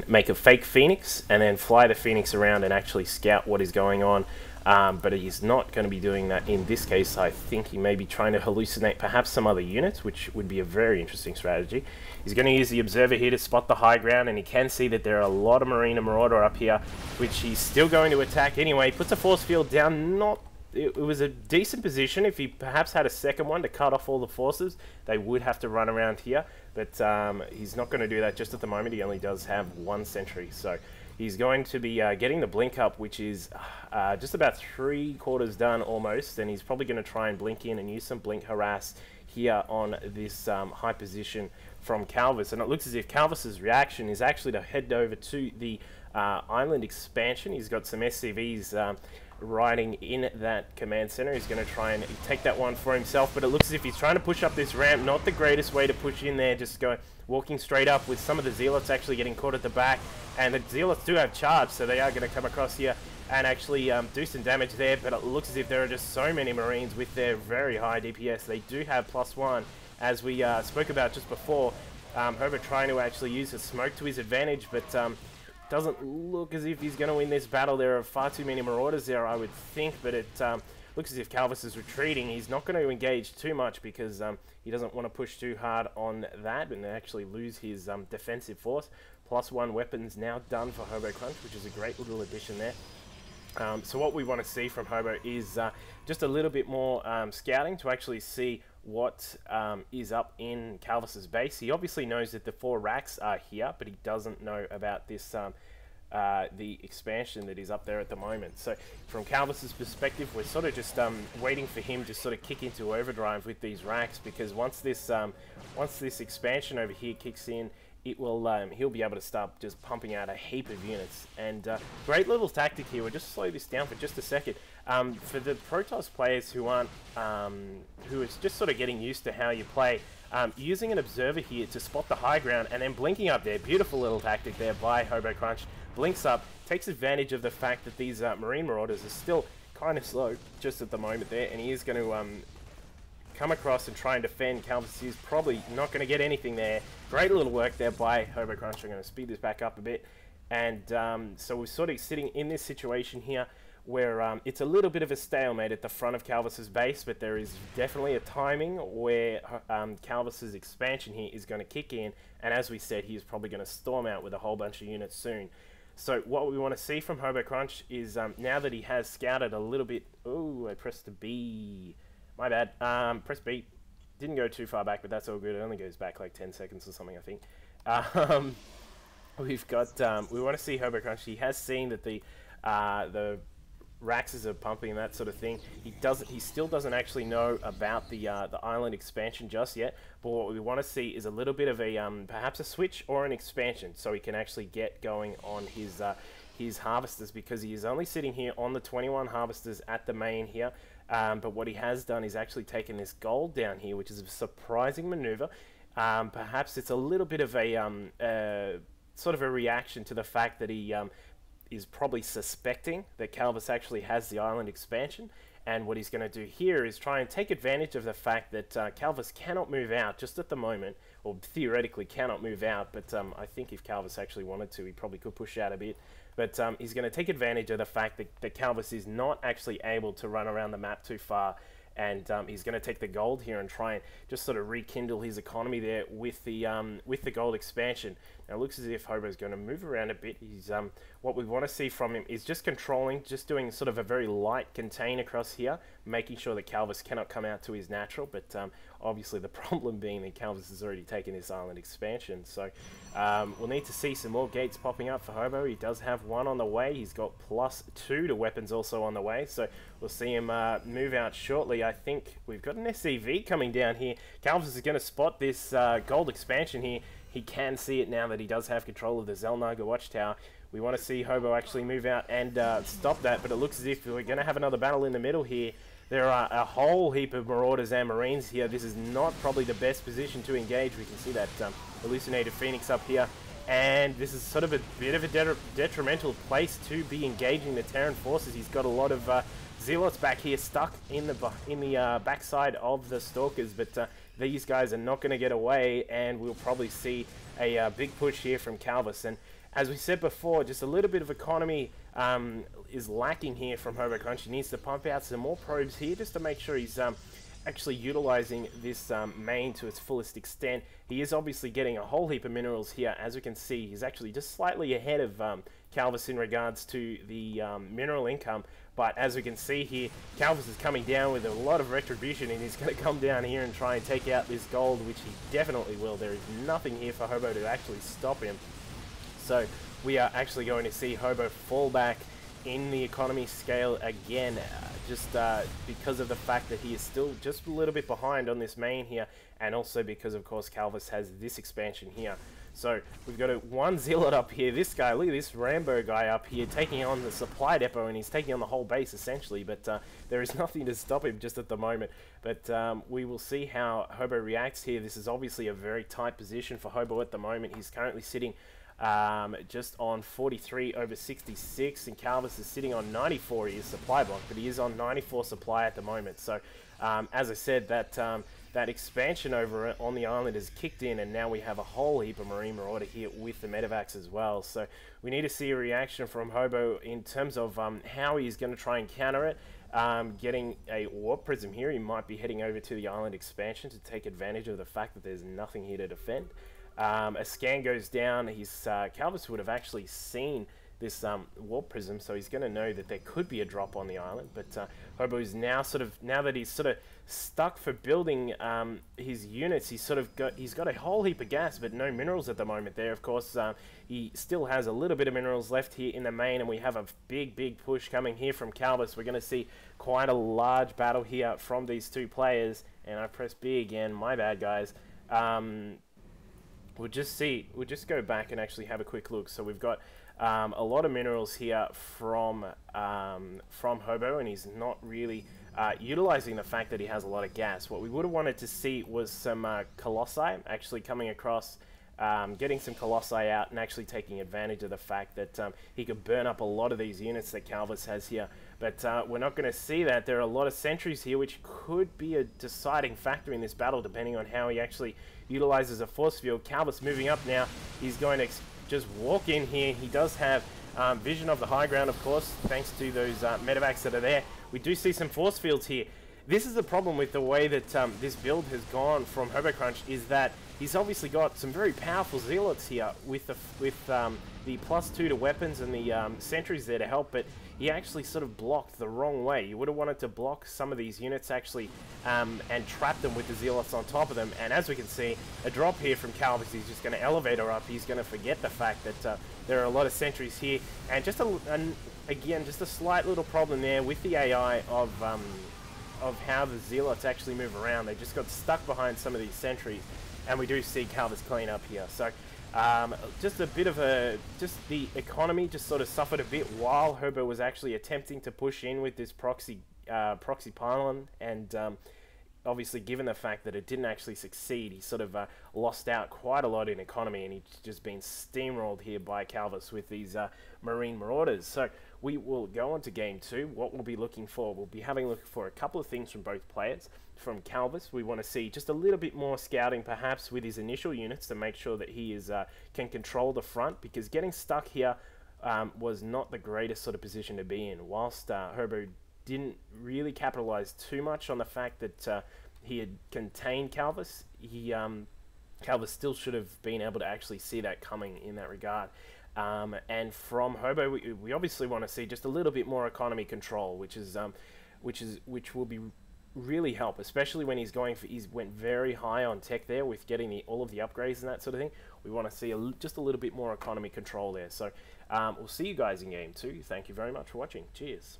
make a fake Phoenix and then fly the Phoenix around and actually scout what is going on. But he's not going to be doing that in this case. I think he may be trying to hallucinate perhaps some other units, which would be a very interesting strategy. He's going to use the Observer here to spot the high ground, and he can see that there are a lot of Marine and Marauder up here, which he's still going to attack anyway. Puts a force field down. It was a decent position. If he perhaps had a second one to cut off all the forces, they would have to run around here. But he's not going to do that just at the moment. He only does have one sentry. So he's going to be getting the blink up, which is just about 3/4 done almost. And he's probably going to try and blink in and use some blink harass here on this high position from Calvus. And it looks as if Calvus's reaction is actually to head over to the island expansion. He's got some SCVs riding in that command center. He's going to try and take that one for himself, but it looks as if he's trying to push up this ramp. Not the greatest way to push in there, just walking straight up, with some of the Zealots actually getting caught at the back. And the Zealots do have charge, so they are going to come across here and actually do some damage there. But it looks as if there are just so many Marines with their very high DPS. They do have +1, as we spoke about just before. Hobo trying to actually use the smoke to his advantage, but doesn't look as if he's going to win this battle. There are far too many Marauders there, I would think, but it looks as if Calvus is retreating. He's not going to engage too much because he doesn't want to push too hard on that and actually lose his defensive force. +1 weapons now done for Hobo Crunch, which is a great little addition there. So what we want to see from Hobo is just a little bit more scouting to actually see what is up in Calvus's base. He obviously knows that the 4 racks are here, but he doesn't know about this the expansion that is up there at the moment. So from Calvus's perspective, we're sort of just waiting for him to sort of kick into overdrive with these racks, because once this expansion over here kicks in, it will he'll be able to start just pumping out a heap of units. And great little tactic here. We'll just slow this down for just a second. For the Protoss players who aren't who is just sort of getting used to how you play, using an observer here to spot the high ground and then blinking up there, beautiful little tactic there by Hobo Crunch. Blinks up, takes advantage of the fact that these Marine Marauders are still kind of slow just at the moment there, and he is going to come across and try and defend. Calvus is probably not going to get anything there. Great little work there by Hobo Crunch. I'm going to speed this back up a bit. And so we're sort of sitting in this situation here where it's a little bit of a stalemate at the front of Calvus's base, but there is definitely a timing where Calvus's expansion here is going to kick in, and as we said, he is probably going to storm out with a whole bunch of units soon. So what we want to see from Hobo Crunch is now that he has scouted a little bit... Oh, I pressed the B. My bad. Press B. Didn't go too far back, but that's all good. It only goes back like 10 seconds or something, I think. We've got... we want to see Hobo Crunch. He has seen that the Raxes are pumping and that sort of thing. He still doesn't actually know about the island expansion just yet. But what we want to see is a little bit of a perhaps a switch or an expansion, so he can actually get going on his harvesters, because he is only sitting here on the 21 harvesters at the main here. But what he has done is actually taken this gold down here, which is a surprising maneuver. Perhaps it's a little bit of a sort of a reaction to the fact that he is probably suspecting that Calvus actually has the island expansion, and what he's going to do here is try and take advantage of the fact that Calvus cannot move out just at the moment, or theoretically cannot move out, but I think if Calvus actually wanted to, he probably could push out a bit. But he's going to take advantage of the fact that Calvus is not actually able to run around the map too far, and he's going to take the gold here and try and just sort of rekindle his economy there with the gold expansion. Now it looks as if Hobo's going to move around a bit. He's what we want to see from him is just controlling, just doing sort of a very light contain across here, making sure that Calvus cannot come out to his natural. But obviously the problem being that Calvus has already taken this island expansion, so we'll need to see some more gates popping up for Hobo. He does have one on the way. He's got +2 to weapons also on the way, so we'll see him move out shortly. I think we've got an SCV coming down here. Calvus is going to spot this gold expansion here. He can see it now that he does have control of the Xel'Naga Watchtower. We want to see Hobo actually move out and stop that, but it looks as if we're going to have another battle in the middle here. There are a whole heap of Marauders and Marines here. This is not probably the best position to engage. We can see that hallucinated Phoenix up here, and this is sort of a bit of a detrimental place to be engaging the Terran forces. He's got a lot of Zealots back here stuck in the backside of the Stalkers, but these guys are not going to get away, and we'll probably see a big push here from Calvis. And as we said before, just a little bit of economy is lacking here from Hobo Crunch. He needs to pump out some more probes here just to make sure he's actually utilizing this main to its fullest extent. He is obviously getting a whole heap of minerals here. As we can see, he's actually just slightly ahead of Calvis in regards to the mineral income. But as we can see here, Calvis is coming down with a lot of retribution, and he's going to come down here and try and take out this gold, which he definitely will. There is nothing here for Hobo to actually stop him. So we are actually going to see Hobo fall back in the economy scale again, just because of the fact that he is still just a little bit behind on this main here, and also because of course Calvis has this expansion here. So we've got one zealot up here. This guy, look at this Rambo guy up here taking on the supply depot, and he's taking on the whole base essentially, but there is nothing to stop him just at the moment. But we will see how Hobo reacts here. This is obviously a very tight position for Hobo at the moment. He's currently sitting just on 43 over 66, and Calvis is sitting on 94. He is supply block, but he is on 94 supply at the moment. So as I said, that expansion over on the island has kicked in, and now we have a whole heap of Marine Marauder here with the Medivacs as well. So we need to see a reaction from Hobo in terms of how he's going to try and counter it. Getting a Warp Prism here, he might be heading over to the island expansion to take advantage of the fact that there's nothing here to defend. A scan goes down. Calvis would have actually seen this Warp Prism, so he's going to know that there could be a drop on the island. But Hobo is now now that he's sort of stuck for building his units, he's got a whole heap of gas, but no minerals at the moment. There, of course, he still has a little bit of minerals left here in the main, and we have a big push coming here from Calvis. We're going to see quite a large battle here from these two players. And I pressed B again. My bad, guys. We'll just go back and actually have a quick look. So we've got a lot of minerals here from Hobo, and he's not really utilizing the fact that he has a lot of gas. What we would have wanted to see was some Colossi actually coming across, getting some Colossi out and actually taking advantage of the fact that he could burn up a lot of these units that Calvis has here. But we're not going to see that. There are a lot of sentries here, which could be a deciding factor in this battle, depending on how he actually utilizes a force field. Calvis moving up now. He's going to just walk in here. He does have vision of the high ground, of course, thanks to those Medivacs that are there. We do see some force fields here. This is the problem with the way that this build has gone from Hobo Crunch, is that he's obviously got some very powerful zealots here with the +2 to weapons and the sentries there to help, but he actually sort of blocked the wrong way. You would have wanted to block some of these units actually and trap them with the zealots on top of them. And as we can see, a drop here from Calvis, he's just going to elevate her up. He's going to forget the fact that there are a lot of sentries here, and just again, just a slight little problem there with the AI of how the zealots actually move around. They just got stuck behind some of these sentries, and we do see Calvis clean up here. So just a bit of just the economy just sort of suffered a bit while Hobo was actually attempting to push in with this proxy pylon, and obviously given the fact that it didn't actually succeed, he sort of lost out quite a lot in economy, and he's just been steamrolled here by Calvis with these Marine Marauders. So we will go on to game 2. What we'll be looking for, we'll be having a look for a couple of things from both players. From Calvis, we want to see just a little bit more scouting perhaps with his initial units to make sure that he is can control the front, because getting stuck here was not the greatest sort of position to be in. Whilst Hobo didn't really capitalize too much on the fact that he had contained Calvis, Calvis still should have been able to actually see that coming in that regard. And from Hobo, we obviously want to see just a little bit more economy control, which will be really help, especially when he's went very high on tech there with getting all of the upgrades and that sort of thing. We want to see just a little bit more economy control there. So we'll see you guys in game 2. Thank you very much for watching. Cheers.